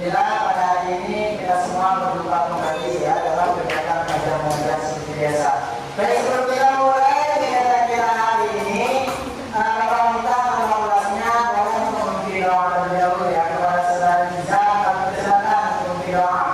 Alhamdulillah pada hari ini kita semua berjumpa kembali ya dalam kegiatan kajian mengajar seperti biasa. Baik, sebelum kita mulai kegiatan kita hari ini, kalau kita mengulasnya boleh memberi doa terlebih dahulu ya kepada saudara Riza, kami persilakan untuk memberi doa.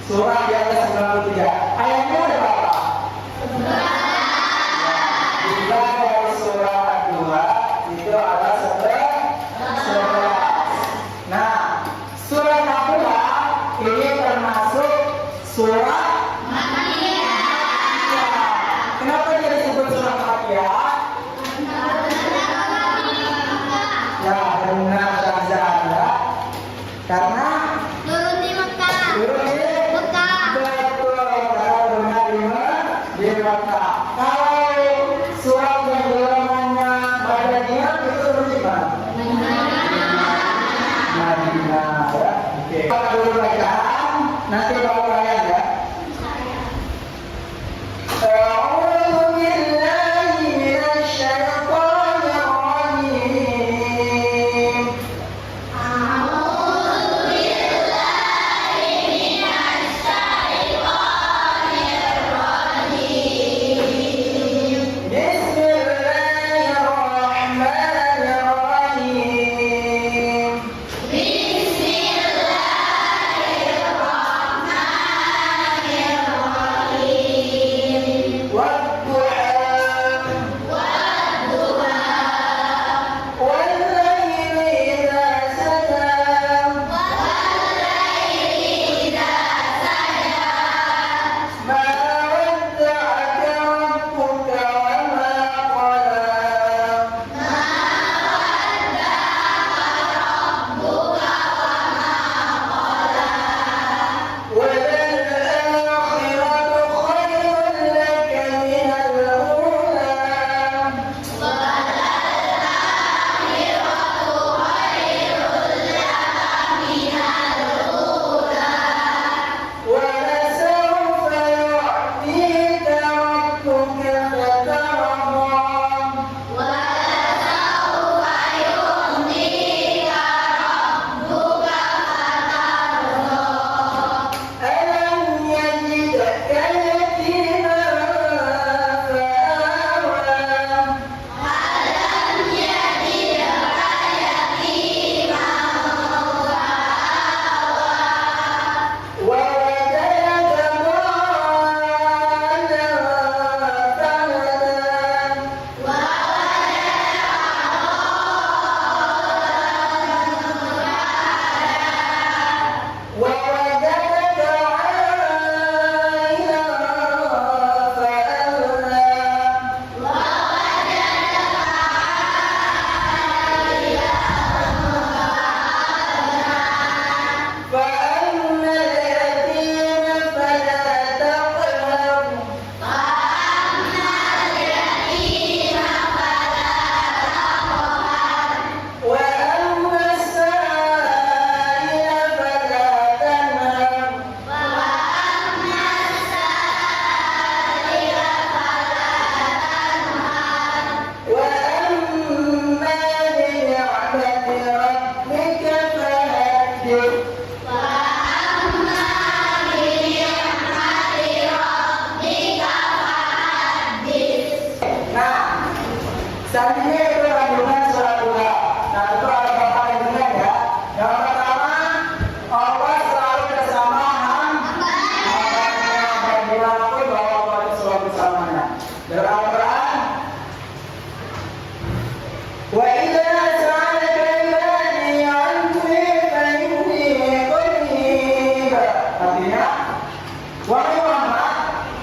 Surah di atas 93. Ayatnya ada berapa?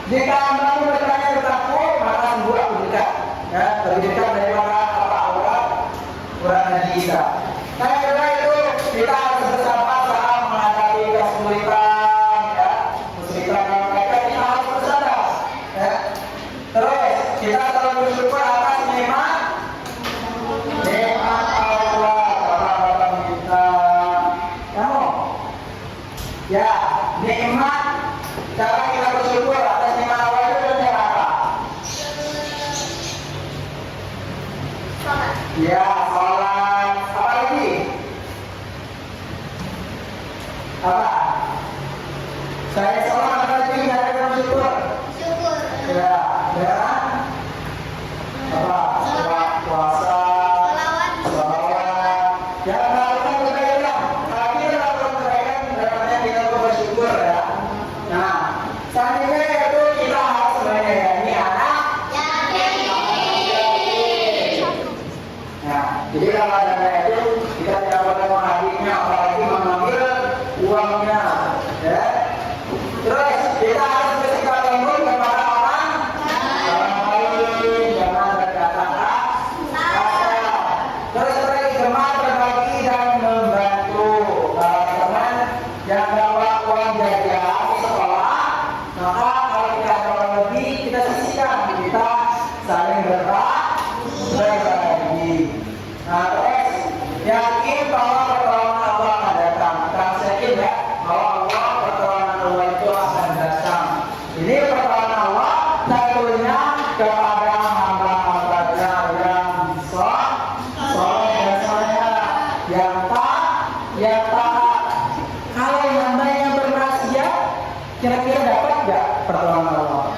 Jika Anda bertanya tentangku, maka sungguh aku dekat. Ya, lebih dekat daripada apa urat nadi kita. Nah, kedua itu kita harus bersabar saat menghadapi kesulitan, ya, kesulitan yang mereka kita harus bersabar. Ya. Terus kita selalu bersyukur atas nikmat Allah, Bapak-bapak kita. Kamu, ya, nikmat. Cara kita bersyukur atas nikmat Allah itu dengan apa? Sholat. Ya, sholat. Apa lagi? Apa? Saya sholat apa lagi? Cara kita bersyukur. Syukur. Ya, ya. Apa? Sholat, puasa, Salawat. sholawat. Ya, melakukan kebaikan. Tapi melakukan kebaikan berarti kita bersyukur ya. Nah, selanjutnya itu kita harus menyayangi anak. Nah, jadi kalau ada itu kita tidak boleh menghadirinya, apalagi mengambil uangnya. Ya. Terus kita harus bersikap lembut kepada orang lain, jangan berkata kasar. Terus lagi gemar berbagi dan membantu. Kalau teman yang bawa uang jajan di sekolah, maka kalau kita ada uang lebih kita sisihkan, kita saling berbagi. Nah, terus yakin bahwa pertolongan Allah akan datang. Kamu yakin ya bahwa Allah pertolongan Allah itu akan datang. Ini pertolongan Allah tentunya kepada hamba-hambanya yang soleh dan soleha, yang taat. Kalau yang hamba yang bermaksiat, kira-kira dapat nggak pertolongan Allah?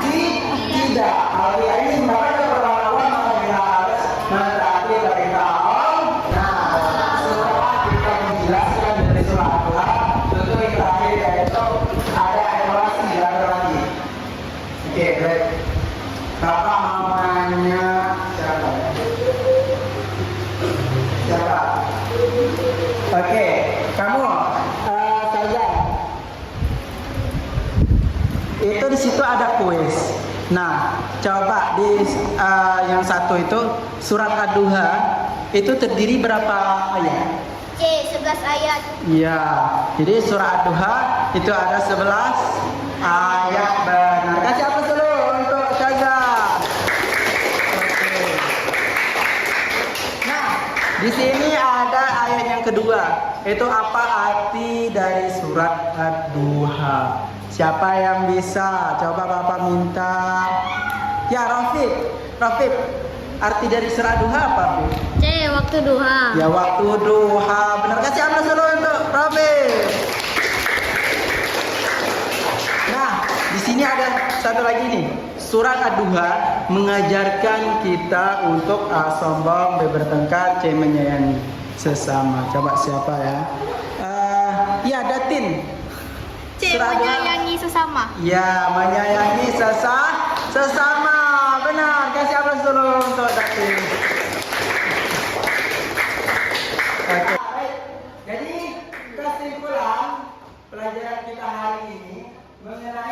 Tidak. Kalau ini sebenarnya pertolongan Allah maka kita harus mentaati perintah Allah. Nah, setelah kita menjelaskan dari surah Al-Quran, tentu yang terakhir yaitu ada evaluasi lagi. Oke, baik. Bapak mau nanya siapa? Siapa? Oke, kamu saja. Itu di situ ada kuis. Nah, coba di yang satu itu surat Ad-Duha itu terdiri berapa ayat? 11 ayat. Iya. Jadi surat Ad-Duha itu ada 11 ayat benar. Kasih apa dulu untuk Syaza? Oke. Nah, di sini ada ayat yang kedua. Itu apa arti dari surat Ad-Duha? Siapa yang bisa? Coba Bapak minta. Ya, Rafiq. Arti dari surat Duha apa, Rafiq? Waktu duha. Ya, waktu duha. Benar, kasih aplaus dulu untuk Rafiq. Nah, di sini ada satu lagi nih. Surat Ad-Duha mengajarkan kita untuk sombong, bertengkar, menyayangi sesama. Coba siapa ya? Ya, Datin. Menyayangi sesama. Ya, menyayangi sesama. Benar. Kasih aplaus dulu untuk Datin. Oke. Jadi kesimpulan pelajaran kita hari ini mengenai